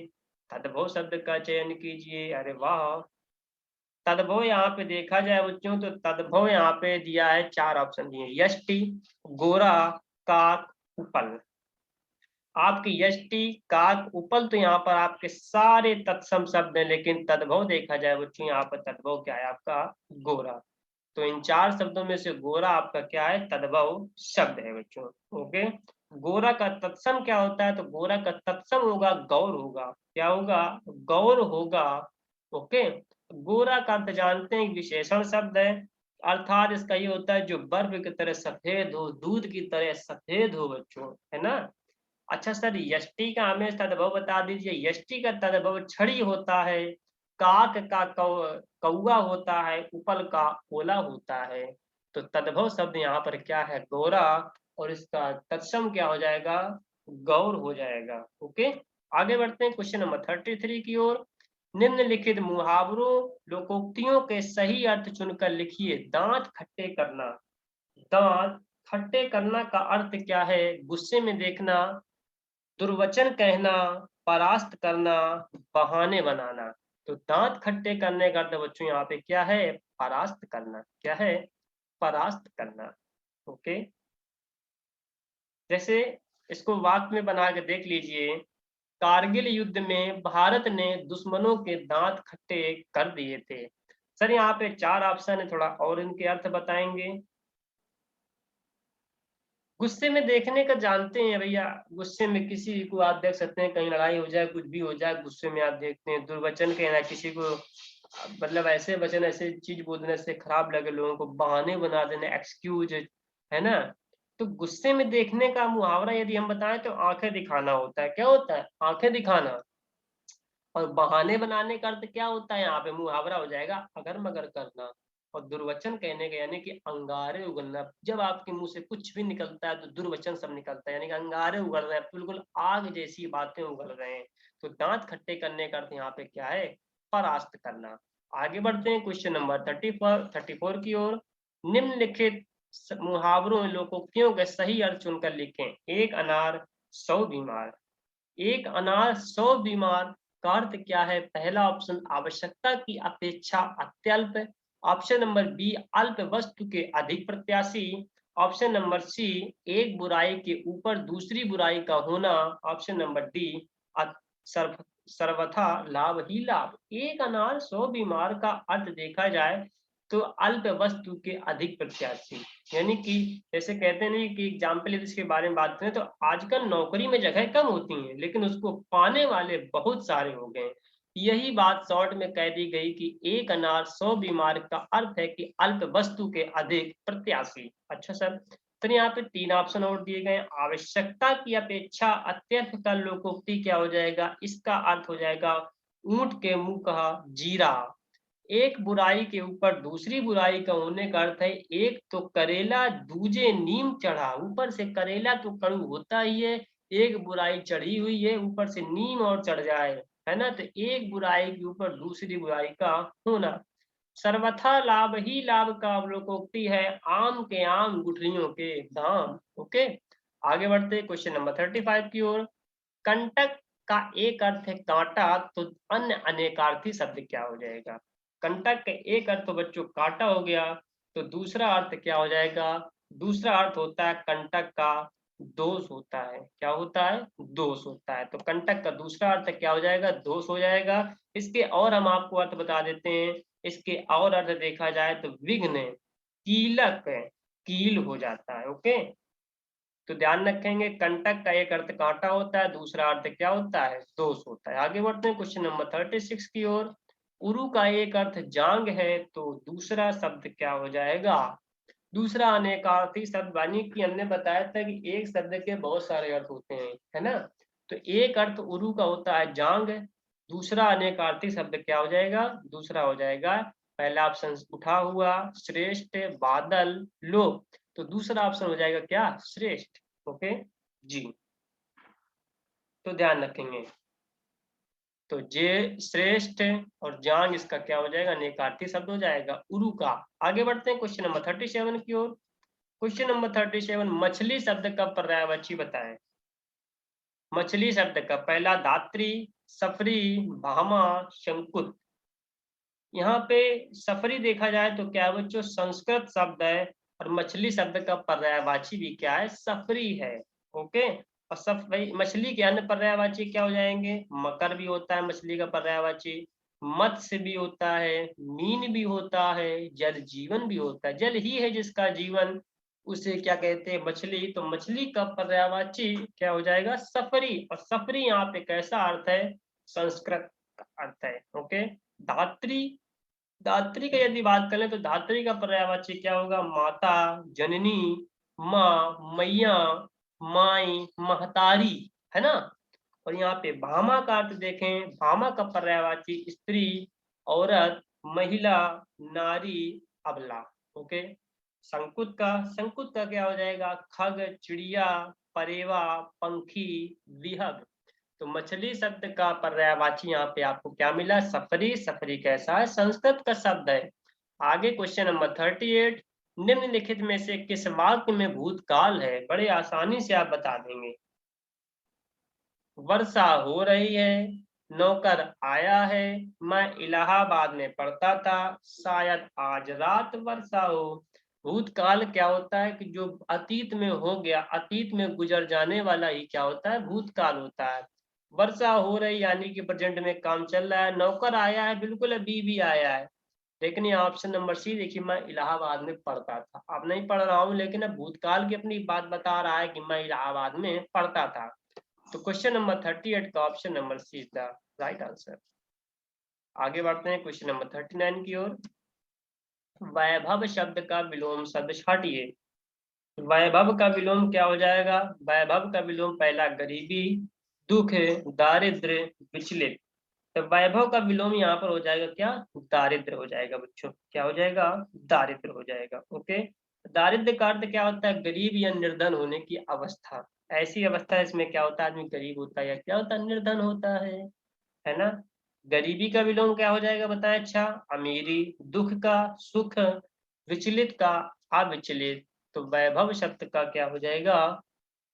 तद्भव शब्द का चयन कीजिए। अरे वाह, तद्भव यहाँ पे देखा जाए बच्चों तो तद्भव यहाँ पे दिया है, 4 ऑप्शन दिए, यष्टि, गोरा, काक, उपल। आपकी यष्टि, काक, उपल तो यहाँ पर आपके सारे तत्सम शब्द हैं, लेकिन तद्भव देखा जाए बच्चों यहाँ पर तद्भव क्या है आपका, गोरा। तो इन 4 शब्दों में से गोरा आपका क्या है, तद्भव शब्द है बच्चों। ओके, गोरा का तत्सम क्या होता है, तो गोरा का तत्सम होगा गौर होगा, क्या होगा, गौर होगा। ओके, गोरा का अर्थ जानते हैं, विशेषण शब्द है, अर्थात इसका ये होता है जो बर्फ की तरह सफेद हो, दूध की तरह सफेद हो बच्चों, है ना। अच्छा सर, यष्टि का हमें तद्भव बता दीजिए। यष्टि का तद्भव छड़ी होता है, काक का कौआ होता है, उपल का ओला होता है। तो तद्भव शब्द यहाँ पर क्या है, गोरा, और इसका तत्सम क्या हो जाएगा, गौर हो जाएगा। ओके, आगे बढ़ते हैं क्वेश्चन नंबर 33 की ओर। निम्नलिखित मुहावरों लोकोक्तियों के सही अर्थ चुनकर लिखिए। दांत खट्टे करना, दांत खट्टे करना का अर्थ क्या है, गुस्से में देखना, दुर्वचन कहना, परास्त करना, बहाने बनाना। तो दांत खट्टे करने का अर्थ बच्चों यहाँ पे क्या है, परास्त करना, क्या है, परास्त करना। ओके, जैसे इसको वाक्य में बना के देख लीजिए। कारगिल युद्ध में भारत ने दुश्मनों के दांत खट्टे कर दिए थे। सर यहाँ पे 4 ऑप्शन है, थोड़ा और इनके अर्थ बताएंगे। गुस्से में देखने का जानते हैं भैया, गुस्से में किसी को आप देख सकते हैं, कहीं लड़ाई हो जाए, कुछ भी हो जाए, गुस्से में आप देखते हैं। दुर्वचन कहना, किसी को मतलब ऐसे वचन, ऐसे चीज बोलने से खराब लगे लोगों को, बहाने बना देना, एक्सक्यूज, है ना। तो गुस्से में देखने का मुहावरा यदि हम बताएं तो आंखें दिखाना होता है, क्या होता है, आंखें दिखाना। और बहाने बनाने का अर्थ क्या होता है, यहाँ पे मुहावरा हो जाएगा अगर मगर करना। और दुर्वचन कहने का यानी कि अंगारे उगलना, जब आपके मुंह से कुछ भी निकलता है तो दुर्वचन सब निकलता है, यानी कि अंगारे उगल रहे हैं, बिल्कुल आग जैसी बातें उगल रहे हैं। तो दांत खट्टे करने का अर्थ यहाँ पे क्या है, परास्त करना। आगे बढ़ते हैं क्वेश्चन नंबर 34 की ओर। निम्नलिखित मुहावरों लोकोक्तियों के सही अर्थ चुनकर लिखें। एक अनार 100 बीमार। एक अनार 100 बीमार का अर्थ क्या है, पहला ऑप्शन आवश्यकता की अपेक्षा अत्यल्प, ऑप्शन नंबर बी अल्प वस्तु के अधिक प्रत्याशी, ऑप्शन नंबर सी एक बुराई के ऊपर दूसरी बुराई का होना, ऑप्शन नंबर डी सर्व सर्वथा लाभ ही लाभ। एक अनार 100 बीमार का अर्थ देखा जाए तो अल्प वस्तु के अधिक प्रत्याशी, यानी कि जैसे कहते नहीं कि एग्जाम्पल इसके बारे में बात करें तो आजकल नौकरी में जगह कम होती हैं, लेकिन उसको पाने वाले बहुत सारे हो गए। यही बात शॉर्ट में कह दी गई कि एक अनार 100 बीमार का अर्थ है कि अल्प वस्तु के अधिक प्रत्याशी। अच्छा सर, तो यहाँ पे 3 ऑप्शन और दिए गए। आवश्यकता की अपेक्षा अत्यर्थ का लोकोक्ति क्या हो जाएगा, इसका अर्थ हो जाएगा ऊंट के मुंह कहा जीरा। एक बुराई के ऊपर दूसरी बुराई का होने का अर्थ है, एक तो करेला दूजे नीम चढ़ा, ऊपर से करेला तो कड़ू होता ही है, एक बुराई चढ़ी हुई है, ऊपर से नीम और चढ़ जाए, है ना। तो एक बुराई के ऊपर दूसरी बुराई का होना। सर्वथा लाभ ही लाभ का अवलोकोक्ति है, आम के आम गुठलियों के दाम। ओके, आगे बढ़ते क्वेश्चन नंबर 35 की ओर। कंटक का एक अर्थ है कांटा, तो अन्य अनेकार्थी शब्द क्या हो जाएगा। कंटक का एक अर्थ तो बच्चों कांटा हो गया, तो दूसरा अर्थ क्या हो जाएगा, दूसरा अर्थ होता है कंटक का दोष होता है, क्या होता है, दोष होता है। तो कंटक का दूसरा अर्थ क्या हो जाएगा, दोष हो जाएगा। इसके और हम आपको अर्थ बता देते हैं। इसके और अर्थ देखा जाए तो विघ्न, कीलक, कील हो जाता है। ओके, तो ध्यान रखेंगे कंटक का एक अर्थ कांटा होता है, दूसरा अर्थ क्या होता है, दोष होता है। आगे बढ़ते हैं क्वेश्चन नंबर 36 की ओर। उरु का एक अर्थ जांग है, तो दूसरा शब्द क्या हो जाएगा, दूसरा अनेकार्थी शब्द, यानी कि हमने बताया था कि एक शब्द के बहुत सारे अर्थ होते हैं, है ना। तो एक अर्थ उरु का होता है जांग, दूसरा अनेकार्थी शब्द क्या हो जाएगा, दूसरा हो जाएगा पहला ऑप्शन उठा हुआ, श्रेष्ठ, बादल, लोभ। तो दूसरा ऑप्शन हो जाएगा क्या, श्रेष्ठ। ओके जी, तो ध्यान रखेंगे। तो जे श्रेष्ठ और जांग इसका क्या हो जाएगा, अनेकार्थी शब्द हो जाएगा उरु का। आगे बढ़ते हैं क्वेश्चन नंबर 37 की ओर। क्वेश्चन नंबर 37, मछली शब्द का पर्यायवाची बताएं। मछली शब्द का पहला धात्री, सफरी, भामा, शंकुत। यहाँ पे सफरी देखा जाए तो क्या है बच्चों, संस्कृत शब्द है और मछली शब्द का पर्यायवाची भी क्या है, सफरी है। ओके, और सब भाई मछली के अन्य पर्यायवाची क्या हो जाएंगे, मकर भी होता है मछली का पर्यायवाची, मत्स्य भी होता है, मीन भी होता है, जल जीवन भी होता है। जल ही है जिसका जीवन, उसे क्या कहते हैं, मछली। तो मछली का पर्यायवाची क्या हो जाएगा, सफरी। और सफरी यहाँ पे कैसा अर्थ है, संस्कृत का अर्थ है। ओके, धात्री, धात्री का यदि बात करें तो धात्री का पर्यायवाची क्या होगा, माता, जननी, माँ, मैया, माई, महतारी, है ना। और यहाँ पे भामा का अर्थ देखें, भामा का पर्यायवाची स्त्री, औरत, महिला, नारी, अबला। ओके, संकुत का क्या हो जाएगा, खग, चिड़िया, परेवा, पंखी, विहग। तो मछली शब्द का पर्यायवाची यहाँ पे आपको क्या मिला, सफरी। सफरी कैसा है, संस्कृत का शब्द है। आगे क्वेश्चन नंबर 38, निम्नलिखित में से किस वाक्य में भूतकाल है, बड़े आसानी से आप बता देंगे। वर्षा हो रही है, नौकर आया है, मैं इलाहाबाद में पढ़ता था, शायद आज रात वर्षा हो। भूतकाल क्या होता है कि जो अतीत में हो गया, अतीत में गुजर जाने वाला ही क्या होता है, भूतकाल होता है। वर्षा हो रही यानी कि प्रेजेंट में काम चल रहा है। नौकर आया है, बिल्कुल अभी भी आया है। लेकिन ये ऑप्शन नंबर सी देखिए, मैं इलाहाबाद में पढ़ता था, अब नहीं पढ़ रहा हूँ, लेकिन अब भूतकाल की अपनी बात बता रहा है कि मैं इलाहाबाद में पढ़ता था। तो क्वेश्चन नंबर 38 का option number C is the right answer. आगे बढ़ते हैं क्वेश्चन नंबर 39 की ओर। वैभव शब्द का विलोम शब्द हटिए। वैभव का विलोम क्या हो जाएगा, वैभव का विलोम पहला गरीबी, दुख, दारिद्र, विचलित। तो वैभव का विलोम यहाँ पर हो जाएगा क्या, दारिद्र हो जाएगा बच्चों, क्या हो जाएगा, दारिद्र हो जाएगा। ओके, दारिद्र का अर्थ क्या होता है, गरीब या निर्धन होने की अवस्था। ऐसी अवस्था इसमें क्या होता है, आदमी गरीब होता है या क्या होता है, निर्धन होता है ना। गरीबी का विलोम क्या हो जाएगा बताएं, अच्छा, अमीरी, दुख का सुख, विचलित का अविचलित। तो वैभव शब्द का क्या हो जाएगा,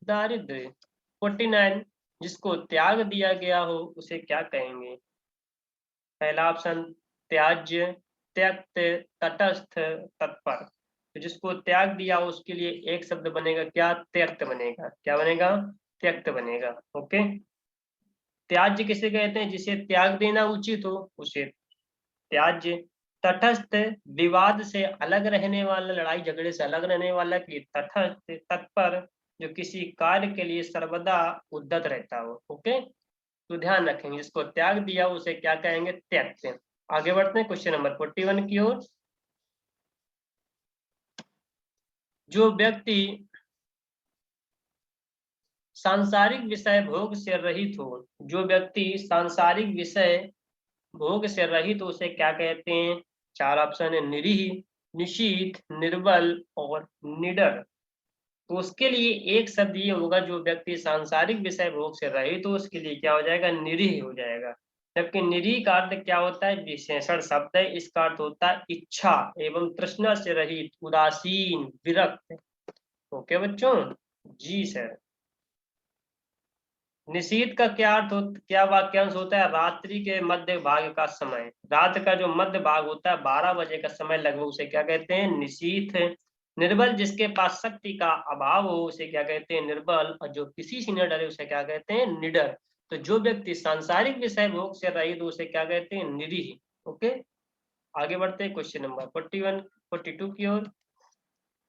दारिद्र। 49, जिसको त्याग दिया गया हो उसे क्या कहेंगे। पहला ऑप्शन त्याज्य, त्यक्त, तटस्थ, तत्पर। तो जिसको त्याग दिया हो उसके लिए एक शब्द बनेगा क्या, त्यक्त बनेगा। क्या बनेगा, त्यक्त बनेगा। ओके, त्याज्य किसे कहते हैं, जिसे त्याग देना उचित हो उसे त्याज्य। तटस्थ, विवाद से अलग रहने वाला, लड़ाई झगड़े से अलग रहने वाला की तटस्थ। तत्पर, जो किसी कार्य के लिए सर्वदा उद्यत रहता हो। ओके, तो ध्यान रखेंगे, जिसको त्याग दिया उसे क्या कहेंगे, त्यक्त। आगे बढ़ते हैं क्वेश्चन नंबर 41 की ओर। जो व्यक्ति सांसारिक विषय भोग से रहित हो, जो व्यक्ति सांसारिक विषय भोग से रहित हो उसे क्या कहते हैं। चार ऑप्शन है, निरीह, निशीथ, निर्बल और निडर। तो उसके लिए एक शब्द ये होगा, जो व्यक्ति सांसारिक विषय भोग से रहित हो उसके लिए क्या हो जाएगा, निरीह हो जाएगा। जबकि निरीह का अर्थ क्या होता है, विशेषण शब्द है, इसका अर्थ होता है इच्छा एवं तृष्णा से रहित, उदासीन, विरक्त। ओके बच्चों, जी सर। निशीथ का क्या अर्थ क्या वाक्यांश होता है, रात्रि के मध्य भाग का समय। रात का जो मध्य भाग होता है 12 बजे का समय लगभग, उसे क्या कहते हैं, निशीथ। निर्बल, जिसके पास शक्ति का अभाव हो उसे क्या कहते हैं, निर्बल। और जो किसी से न डरे उसे क्या कहते हैं, निडर। तो जो व्यक्ति सांसारिक विषय भोग से रहित उसे क्या कहते हैं, निरीह। ओके, आगे बढ़ते हैं क्वेश्चन नंबर 41 42 की ओर।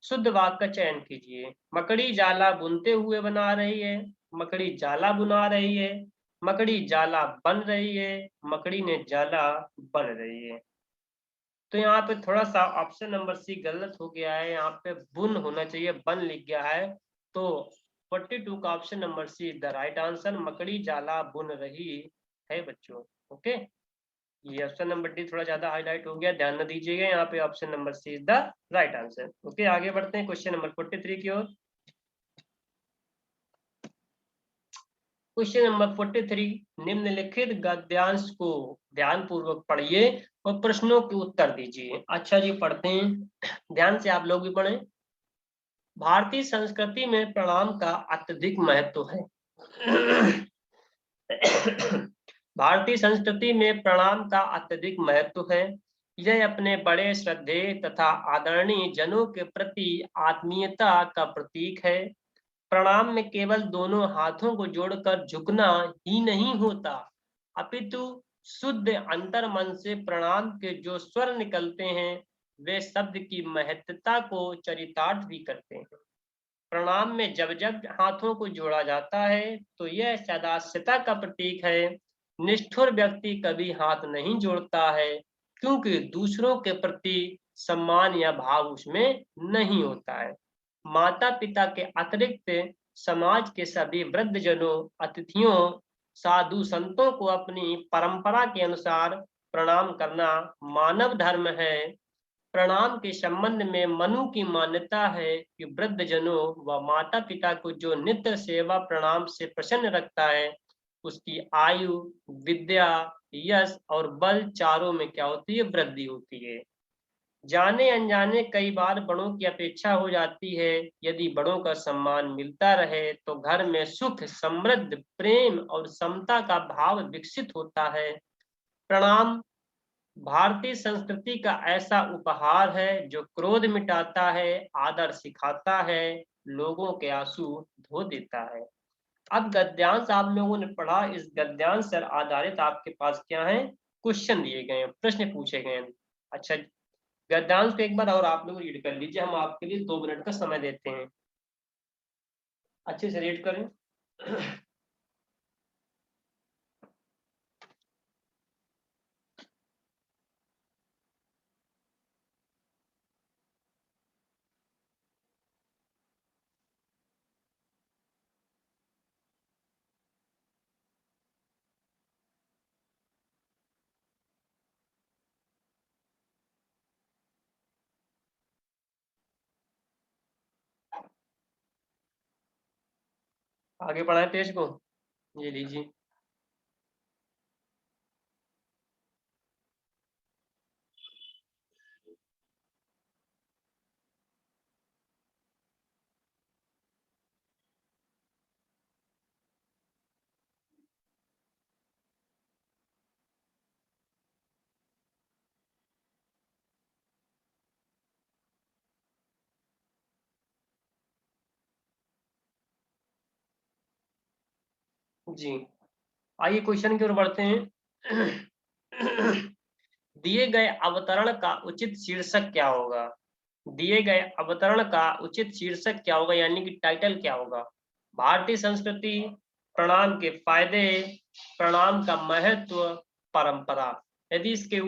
शुद्ध वाक्य का चयन कीजिए। मकड़ी जाला बुनते हुए बना रही है, मकड़ी जाला बुना रही है, मकड़ी जाला बन रही है, मकड़ी ने जाला बन रही है। तो यहाँ पे थोड़ा सा ऑप्शन नंबर सी गलत हो गया है, यहाँ पे बुन होना चाहिए, बन लिख गया है। तो 42 का option number see the right answer, मकड़ी जाला बुन रही है बच्चों। ओके, ये ऑप्शन नंबर डी थोड़ा ज्यादा हाईलाइट हो गया, ध्यान न दीजिएगा, यहाँ पे option number C is the right answer. Okay, आगे बढ़ते हैं क्वेश्चन नंबर 43 की ओर। क्वेश्चन नंबर 43, निम्नलिखित गद्यांश को ध्यान पूर्वक पढ़िए और प्रश्नों के उत्तर दीजिए। अच्छा जी, पढ़ते हैं, ध्यान से आप लोग भी पढ़ें। भारतीय संस्कृति में प्रणाम का अत्यधिक महत्व है। भारतीय संस्कृति में प्रणाम का अत्यधिक महत्व है। यह अपने बड़े श्रद्धेय तथा आदरणीय जनों के प्रति आत्मीयता का प्रतीक है। प्रणाम में केवल दोनों हाथों को जोड़कर झुकना ही नहीं होता, अपितु शुद्ध अंतर मन से प्रणाम के जो स्वर निकलते हैं वे शब्द की महत्ता को चरितार्थ भी करते हैं। प्रणाम में जब जब हाथों को जोड़ा जाता है तो यह सदास्यता का प्रतीक है। निष्ठुर व्यक्ति कभी हाथ नहीं जोड़ता है क्योंकि दूसरों के प्रति सम्मान या भाव उसमें नहीं होता है। माता पिता के अतिरिक्त समाज के सभी वृद्धजनों, अतिथियों, साधु संतों को अपनी परंपरा के अनुसार प्रणाम करना मानव धर्म है। प्रणाम के संबंध में मनु की मान्यता है कि वृद्धजनों व माता पिता को जो नित्य सेवा प्रणाम से प्रसन्न रखता है उसकी आयु, विद्या, यश और बल चारों में क्या होती है? वृद्धि होती है। जाने अनजाने कई बार बड़ों की अपेक्षा हो जाती है। यदि बड़ों का सम्मान मिलता रहे तो घर में सुख, समृद्धि, प्रेम और समता का भाव विकसित होता है। प्रणाम भारतीय संस्कृति का ऐसा उपहार है जो क्रोध मिटाता है, आदर सिखाता है, लोगों के आंसू धो देता है। अब गद्यांश आप लोगों ने पढ़ा, इस गद्यांश पर आधारित आपके पास क्या है? क्वेश्चन दिए गए हैं, प्रश्न पूछे गए हैं। अच्छा, गद्यांश को एक बार और आप लोग रीड कर लीजिए, हम आपके लिए 2 मिनट का समय देते हैं, अच्छे से रीड करें। आगे पढ़ाएं पेज को, ये लीजिए। जी, आइए क्वेश्चन की ओर बढ़ते हैं। दिए गए अवतरण का उचित शीर्षक क्या होगा? दिए गए अवतरण का उचित शीर्षक क्या होगा, यानी कि टाइटल क्या होगा? भारतीय संस्कृति, प्रणाम के फायदे, प्रणाम का महत्व, परंपरा। यदि इसके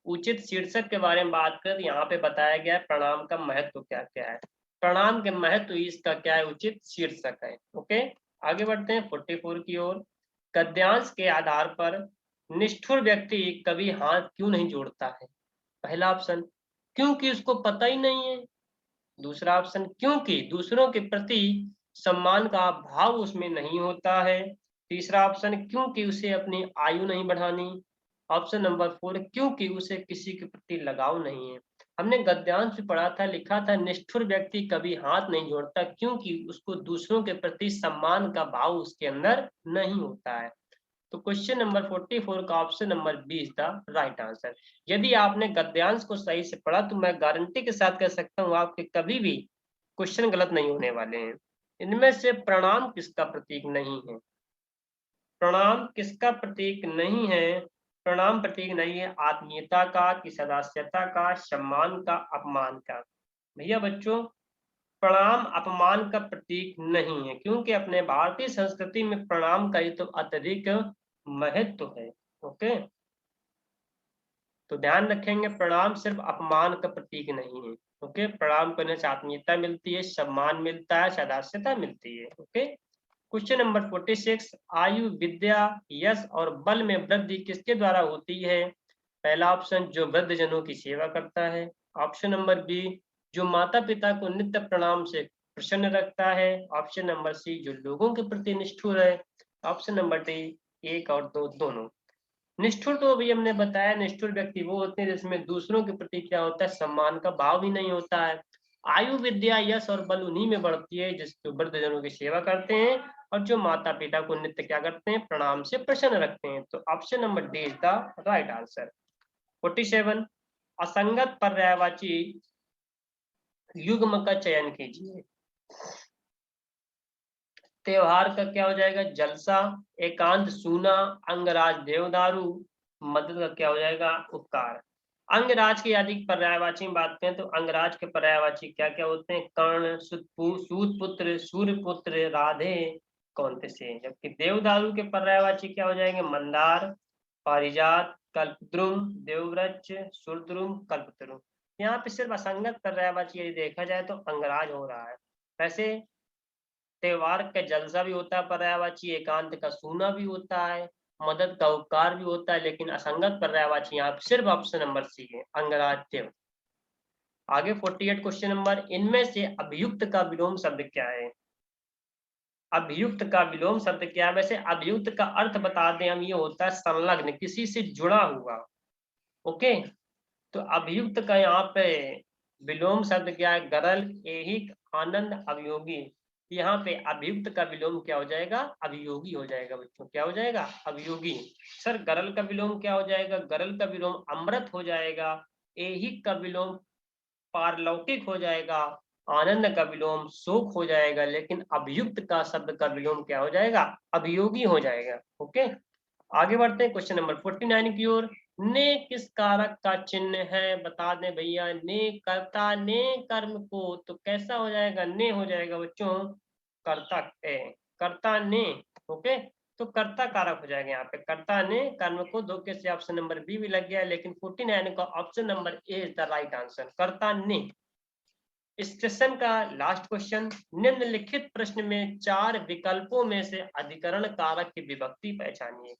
उचित शीर्षक के बारे में बात करें तो यहाँ पे बताया गया है प्रणाम का महत्व क्या क्या है। प्रणाम के महत्व इसका क्या है? उचित शीर्षक है। ओके, आगे बढ़ते हैं 44 की ओर। गद्यांश के आधार पर निष्ठुर व्यक्ति कभी हाथ क्यों नहीं जोड़ता है? पहला ऑप्शन, क्योंकि उसको पता ही नहीं है। दूसरा ऑप्शन, क्योंकि दूसरों के प्रति सम्मान का भाव उसमें नहीं होता है। तीसरा ऑप्शन, क्योंकि उसे अपनी आयु नहीं बढ़ानी। ऑप्शन नंबर 4, क्योंकि उसे किसी के प्रति लगाव नहीं है। हमने गद्यांश में पढ़ा था, लिखा था निष्ठुर व्यक्ति कभी हाथ नहीं जोड़ता क्योंकि उसको दूसरों के प्रति सम्मान का भाव उसके अंदर नहीं होता है। तो क्वेश्चन नंबर 44 का option number B is the right answer. यदि आपने गद्यांश को सही से पढ़ा तो मैं गारंटी के साथ कह सकता हूँ आपके कभी भी क्वेश्चन गलत नहीं होने वाले हैं। इनमें से प्रणाम किसका प्रतीक नहीं है? प्रणाम किसका प्रतीक नहीं है? प्रणाम प्रतीक नहीं है आत्मीयता का, कि सदास्यता का, सम्मान का, अपमान का? भैया बच्चों, प्रणाम अपमान का प्रतीक नहीं है, क्योंकि अपने भारतीय संस्कृति में प्रणाम का ही तो अत्यधिक महत्व है। ओके, तो ध्यान रखेंगे, प्रणाम सिर्फ अपमान का प्रतीक नहीं है। ओके, प्रणाम करने से आत्मीयता मिलती है, सम्मान मिलता है, सदास्यता मिलती है। ओके, क्वेश्चन नंबर 46, आयु, विद्या, यश और बल में वृद्धि किसके द्वारा होती है? पहला ऑप्शन, जो वृद्धजनों की सेवा करता है। ऑप्शन नंबर बी, जो माता पिता को नित्य प्रणाम से प्रसन्न रखता है। ऑप्शन नंबर सी, जो लोगों के प्रति निष्ठुर है। ऑप्शन नंबर डी, 1 और 2 दोनों। निष्ठुर तो अभी हमने बताया, निष्ठुर व्यक्ति वो होते हैं जिसमें दूसरों के प्रति क्या होता है? सम्मान का भाव ही नहीं होता है। आयु, विद्या, यश और बल उन्हीं में बढ़ती है जिसको वृद्धजनों की सेवा करते हैं और जो माता पिता को नित्य क्या करते हैं? प्रणाम से प्रसन्न रखते हैं। तो option number D is the right answer. 47, असंगत पर्यायवाची युग्म का चयन कीजिए। त्योहार का क्या हो जाएगा? जलसा। एकांत सूना। अंगराज देवदारू। मदद का क्या हो जाएगा? उपकार। अंगराज की यदि पर्यायवाची में बात करें तो अंगराज के पर्यायवाची क्या क्या होते हैं? कर्ण, सूतपुत्र, सूर्यपुत्र, राधे, कौंतेय। जबकि देवदारू के पर्यायवाची क्या हो जाएंगे? मंदार, पारिजात, कल्पद्रुम, देवव्रज, सुरद्रुम, कल्पतरु। यहाँ पे सिर्फ असंगत पर्यायवाची यदि देखा जाए तो अंगराज हो रहा है। वैसे त्योहार का जलसा भी होता है पर्यायवाची, एकांत का सूना भी होता है, मदद का उपकार भी होता है, लेकिन असंगत पर्यायवाची यहाँ पे सिर्फ ऑप्शन नंबर सी है, अंगराज्य। आगे 48 क्वेश्चन नंबर, इनमें से अभियुक्त का विलोम शब्द क्या है? अभियुक्त का विलोम शब्द क्या है? वैसे अभियुक्त का अर्थ बता दें हम, ये होता है संलग्न, किसी से जुड़ा हुआ। ओके, तो अभियुक्त का यहाँ पे विलोम शब्द क्या है? गरल, ऐहिक, आनंद, अवयोगी। यहाँ पे अभियुक्त का विलोम क्या हो जाएगा? अभियोगी हो जाएगा बच्चों। क्या हो जाएगा? अभियोगी। सर गरल का विलोम क्या हो जाएगा? गरल का विलोम अमृत हो जाएगा। ऐहिक का विलोम पारलौकिक हो जाएगा। आनंद का विलोम शोक हो जाएगा। लेकिन अभियुक्त का शब्द का विलोम क्या हो जाएगा? अभियोगी हो जाएगा। ओके, आगे बढ़ते हैं क्वेश्चन नंबर 49 की ओर। ने किस कारक का चिन्ह है? बता दें भैया। ने कर्ता ने कर्म को, तो कैसा हो जाएगा? ने हो जाएगा बच्चों। कर्ता कर्ता ने। ओके, तो कर्ता कारक हो जाएगा यहाँ पे। कर्ता ने कर्म को, दो के से ऑप्शन नंबर बी भी लग गया, लेकिन 49 का option number A is the right answer, कर्ता ने। इस सेशन का लास्ट क्वेश्चन, निम्नलिखित प्रश्न में चार विकल्पों में से अधिकरण कारक की विभक्ति पहचानिए।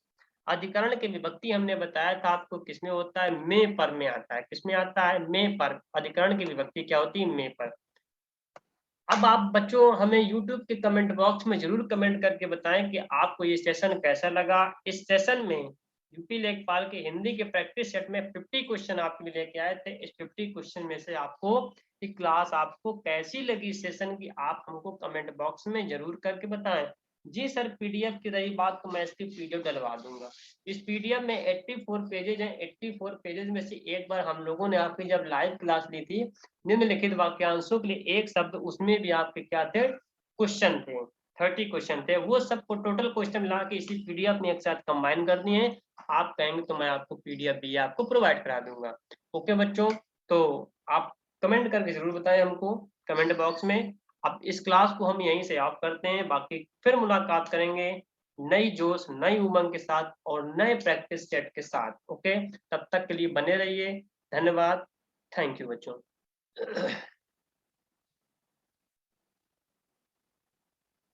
अधिकरण की विभक्ति हमने बताया था आपको किसमें होता है? में पर में आता है। किसमें आता है? में पर। अधिकरण की विभक्ति क्या होती है? में पर। अब आप बच्चों हमें YouTube के कमेंट बॉक्स में जरूर कमेंट करके बताएं कि आपको ये सेशन कैसा लगा। इस सेशन में यूपी लेखपाल के हिंदी के प्रैक्टिस सेट में 50 क्वेश्चन आपके लिए लेके आए थे। इस 50 क्वेश्चन में से आपको ये क्लास आपको कैसी लगी सेशन की, आप हमको कमेंट बॉक्स में जरूर करके बताएं। जी सर, पीडीएफ की रही बात तो मैं इसकी पीडीएफ डलवा दूंगा। इस पीडीएफ में 84 पेजेज हैं। 84 पेजेज में से एक बार हम लोगों ने आपकी जब लाइव क्लास ली थी, निम्नलिखित वाक्यांशों के लिए एक शब्द, उसमें भी आपके क्या थे? क्वेश्चन थे। 30 क्वेश्चन थे। वो सबको टोटल क्वेश्चन मिला के इसी पीडीएफ में एक साथ कंबाइन करनी है। आप कहेंगे तो मैं आपको पीडीएफ भी आपको प्रोवाइड करा दूंगा। ओके बच्चों, तो आप कमेंट करके जरूर बताएं हमको कमेंट बॉक्स में। अब इस क्लास को हम यहीं से ऑफ करते हैं, बाकी फिर मुलाकात करेंगे नई जोश नई उमंग के साथ और नए प्रैक्टिस सेट के साथ। ओके, तब तक के लिए बने रहिए। धन्यवाद। थैंक यू बच्चों।